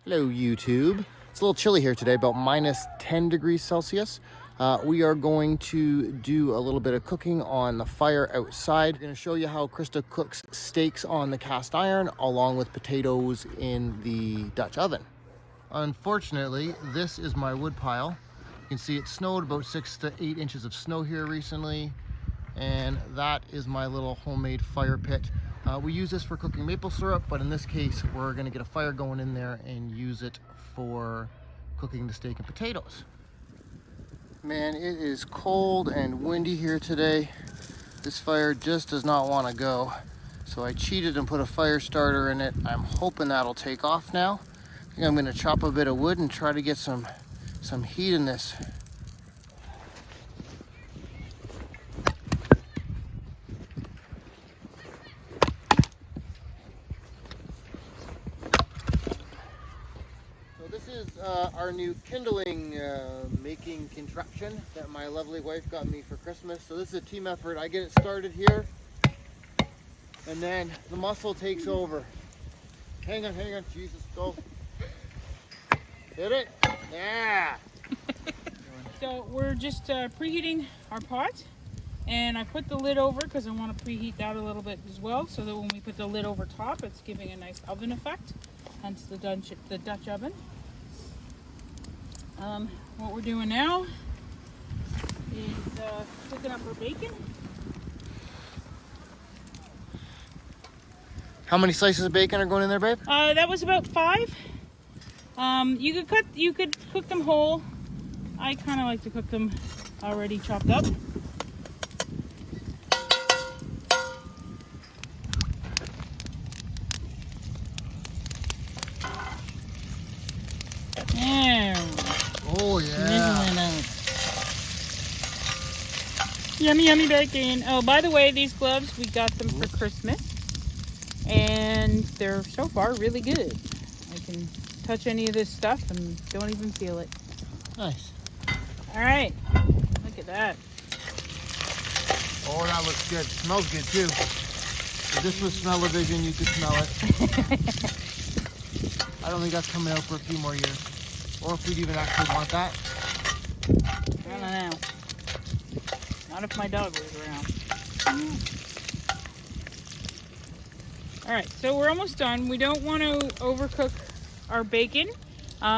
Hello YouTube. It's a little chilly here today, about minus 10 degrees Celsius. We are going to do a little bit of cooking on the fire outside. I'm going to show you how Krista cooks steaks on the cast iron along with potatoes in the Dutch oven. Unfortunately, this is my wood pile. You can see it snowed about 6 to 8 inches of snow here recently. And that is my little homemade fire pit. We use this for cooking maple syrup, but in this case, we're gonna get a fire going in there and use it for cooking the steak and potatoes. Man, it is cold and windy here today. This fire just does not wanna go. So I cheated and put a fire starter in it. I'm hoping that'll take off now. I think I'm gonna chop a bit of wood and try to get some heat in this. Our new kindling making contraption that my lovely wife got me for Christmas. So this is a team effort. I get it started here and then the muscle takes over. Hang on, Jesus, go. Hit it? Yeah. So we're just preheating our pot, and I put the lid over because I want to preheat that a little bit as well, so that when we put the lid over top, it's giving a nice oven effect, hence the Dutch oven. What we're doing now is cooking up our bacon. How many slices of bacon are going in there, babe? That was about 5. You could cook them whole. I kind of like to cook them already chopped up. There. Oh yeah. Yummy, yummy bacon. Oh, by the way, these gloves, we got them for Christmas. And they're so far really good. I can touch any of this stuff and don't even feel it. Nice. All right. Look at that. Oh, that looks good. Smells good too. If this was smell-o-vision, you could smell it. I don't think that's coming out for a few more years. Or if we'd even actually want that. I don't know. Not if my dog was around. All right, so we're almost done. We don't want to overcook our bacon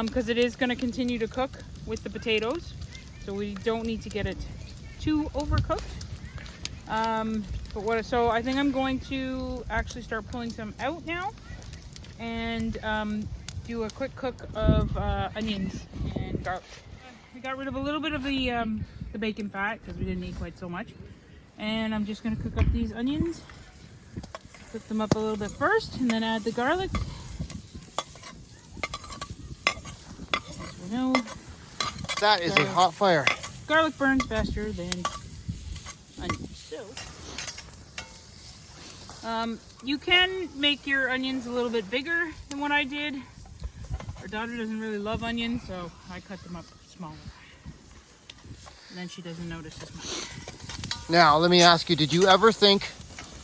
because it is going to continue to cook with the potatoes. So we don't need to get it too overcooked. So I think I'm going to actually start pulling some out now and do a quick cook of onions and garlic. We got rid of a little bit of the bacon fat because we didn't need quite so much. And I'm just going to cook up these onions. Cook them up a little bit first and then add the garlic. As we know, That is a hot fire. garlic burns faster than onions. So, you can make your onions a little bit bigger than what I did. Our daughter doesn't really love onions, so I cut them up smaller. And then she doesn't notice as much. Now, let me ask you, did you ever think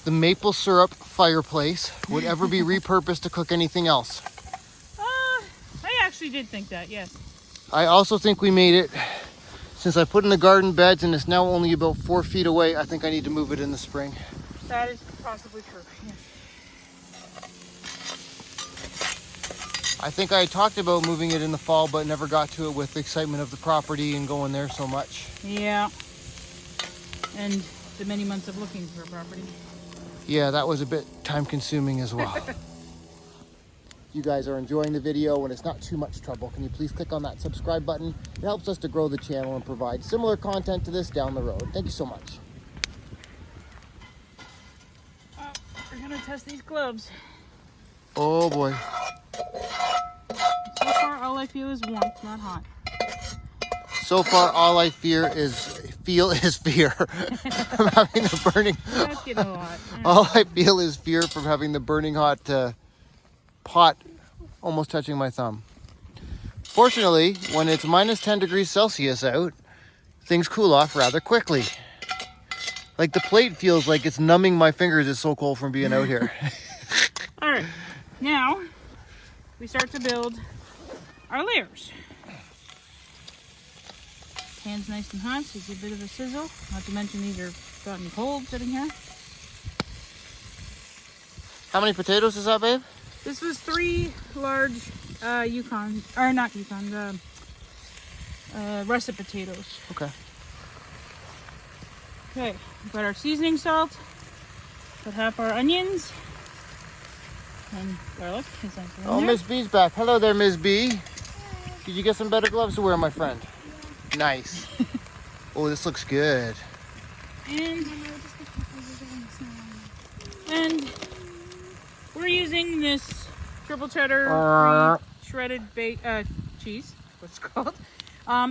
the maple syrup fireplace would ever be repurposed to cook anything else? I actually did think that, yes. I also think we made it, since I put in the garden beds and it's now only about 4 feet away, I think I need to move it in the spring. That is possibly true, yes. I think I talked about moving it in the fall, but never got to it with the excitement of the property and going there so much. Yeah. And the many months of looking for a property. Yeah, that was a bit time consuming as well. You guys are enjoying the video and it's not too much trouble. Can you please click on that subscribe button? It helps us to grow the channel and provide similar content to this down the road. Thank you so much. We're gonna test these gloves. Oh boy. So far, all I feel is warmth, not hot. So far, all I feel is fear from having the burning. That's getting a lot. All I feel is fear from having the burning hot pot almost touching my thumb. Fortunately, when it's minus 10 degrees Celsius out, things cool off rather quickly. Like the plate feels like it's numbing my fingers. It's so cold from being out here. All right, now we start to build our layers. Pan's nice and hot, so it's a bit of a sizzle. Not to mention these are gotten cold sitting here. How many potatoes is that, babe? This was 3 large Yukon, or not Yukon, russet potatoes. Okay. Okay, we've got our seasoning salt, got half our onions, and garlic. Is nice in Oh, there. Miss B's back. Hello there, Miss B. Did you get some better gloves to wear, my friend? Nice. Oh, this looks good. And we're using this triple cheddar shredded cheese. What's it called?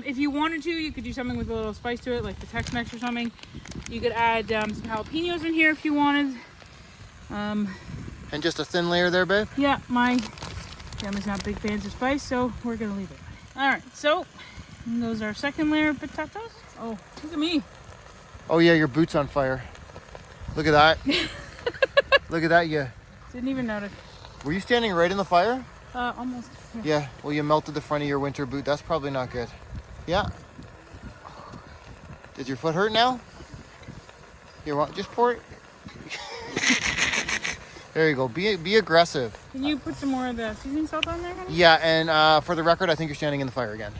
If you wanted to, you could do something with a little spice to it, like the Tex-Mex or something. You could add some jalapenos in here if you wanted. And just a thin layer there, babe? Yeah, my family's not big fans of spice, so we're gonna leave it. All right, so those are our second layer of potatoes. Oh, look at me. Oh yeah, your boot's on fire. Look at that. Look at that, yeah. Didn't even notice. Were you standing right in the fire? Almost. Yeah, well you melted the front of your winter boot. That's probably not good. Yeah. Does your foot hurt now? Here, just pour it. There you go. Be aggressive. Can you put some more of the seasoning salt on there, honey? Yeah, and for the record, I think you're standing in the fire again.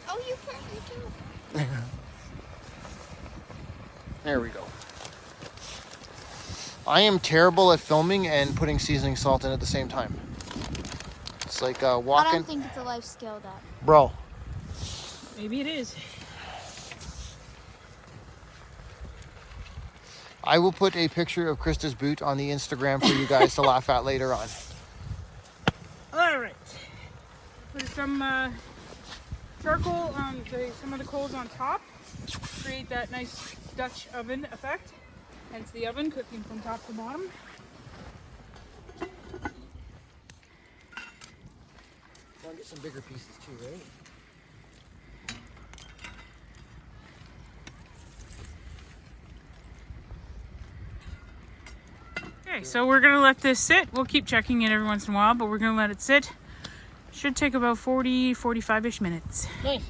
Oh, you hurt me too. There we go. I am terrible at filming and putting seasoning salt in at the same time. It's like I walking. don't think it's a life skill, that. Bro. Maybe it is. I will put a picture of Krista's boot on the Instagram for you guys to laugh at later on. All right. Put some charcoal on some of the coals on top. Create that nice Dutch oven effect. Hence the oven, cooking from top to bottom. I'll get some bigger pieces too, right? Okay, so we're gonna let this sit. We'll keep checking it every once in a while, but we're gonna let it sit. Should take about 45-ish minutes. Nice.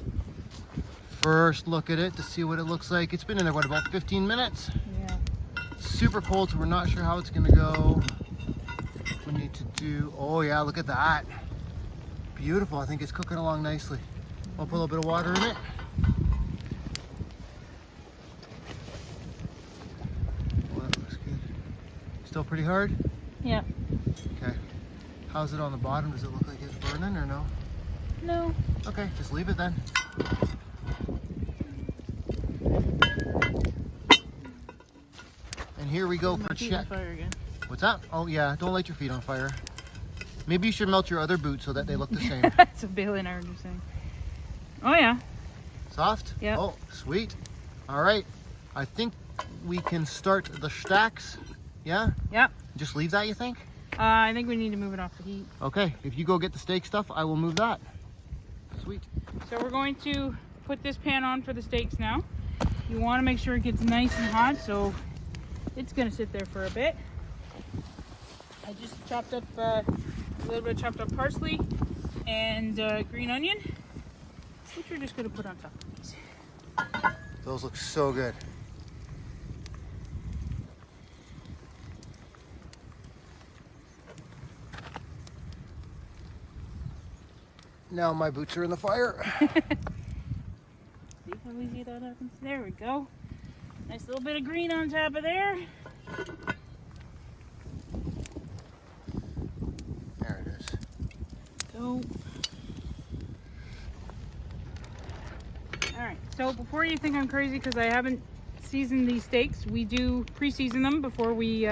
First look at it to see what it looks like. It's been in there, what, about 15 minutes? Yeah. Super cold, so we're not sure how it's gonna go. We need to do, oh yeah, look at that. Beautiful, I think it's cooking along nicely. I'll put a little bit of water in it. Oh, that looks good. Still pretty hard? Yeah. Okay. How's it on the bottom? Does it look like it's burning or no? No. Okay, just leave it then. And here we go for check. Fire again. What's that? Oh yeah, don't light your feet on fire. Maybe you should melt your other boots so that they look the same. That's a baling iron you're saying. Oh yeah. Soft? Yeah. Oh, sweet. All right. I think we can start the stacks. Yeah? Yep. Just leave that, you think? I think we need to move it off the heat. Okay, if you go get the steak stuff, I will move that. Sweet. So we're going to put this pan on for the steaks now. You want to make sure it gets nice and hot, so it's going to sit there for a bit. I just chopped up a little bit of chopped up parsley and green onion, which we're just going to put on top of these. Those look so good. Now my boots are in the fire. See how easy that happens? There we go. Nice little bit of green on top of there. There it is. So, alright, so before you think I'm crazy because I haven't seasoned these steaks, we do pre-season them before we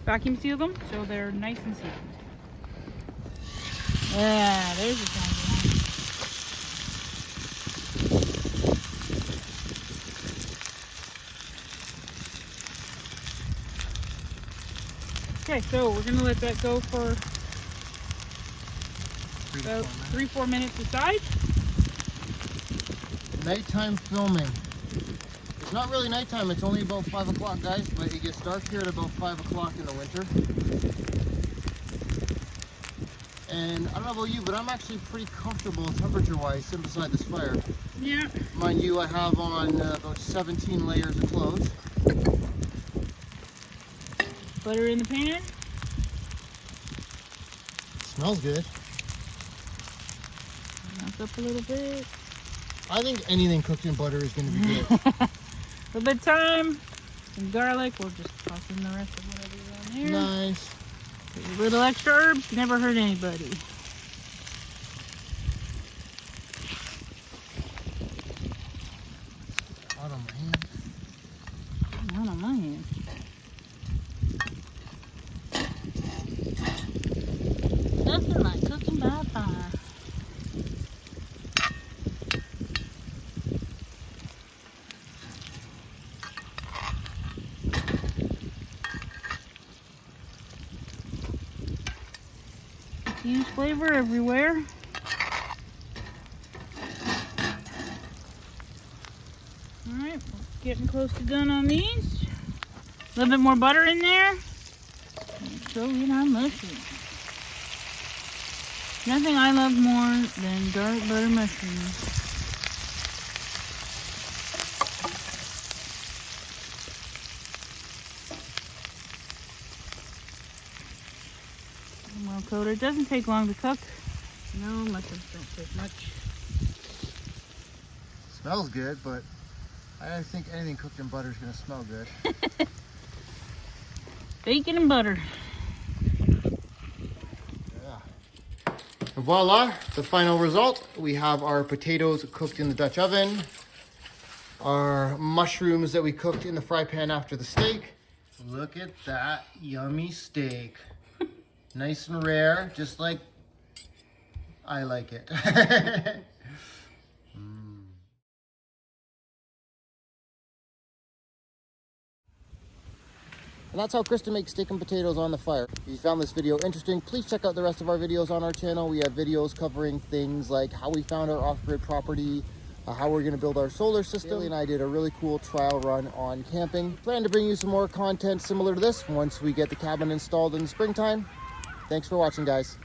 vacuum seal them, so they're nice and seasoned. Yeah, there's the sound. Okay, so we're gonna let that go for about 3-4 minutes aside. Nighttime filming. It's not really nighttime, it's only about 5 o'clock, guys, but it gets dark here at about 5 o'clock in the winter. And I don't know about you, but I'm actually pretty comfortable temperature-wise sitting beside this fire. Yeah. Mind you, I have on about 17 layers of clothes. Butter in the pan. Smells good. Knock up a little bit. I think anything cooked in butter is going to be good. A little bit of thyme, some garlic. We'll just toss in the rest of whatever's on there. Nice. A little extra herbs never hurt anybody. Out on my hand. Not on my hand. Nothing like cooking by fire. Use flavor everywhere. Alright, getting close to done on these. A little bit more butter in there. And throw in our mushrooms. Nothing I love more than garlic butter mushrooms. Well coated. It doesn't take long to cook. No, mushrooms don't take much. Smells good, but I think anything cooked in butter is going to smell good. Bacon and butter. Yeah. And voila, the final result. We have our potatoes cooked in the Dutch oven. Our mushrooms that we cooked in the fry pan after the steak. Look at that yummy steak. Nice and rare, just like I like it. And that's how Krista makes steak and potatoes on the fire. If you found this video interesting, please check out the rest of our videos on our channel. We have videos covering things like how we found our off-grid property, how we're going to build our solar system. Bailey and I did a really cool trial run on camping. Plan to bring you some more content similar to this once we get the cabin installed in the springtime. Thanks for watching, guys.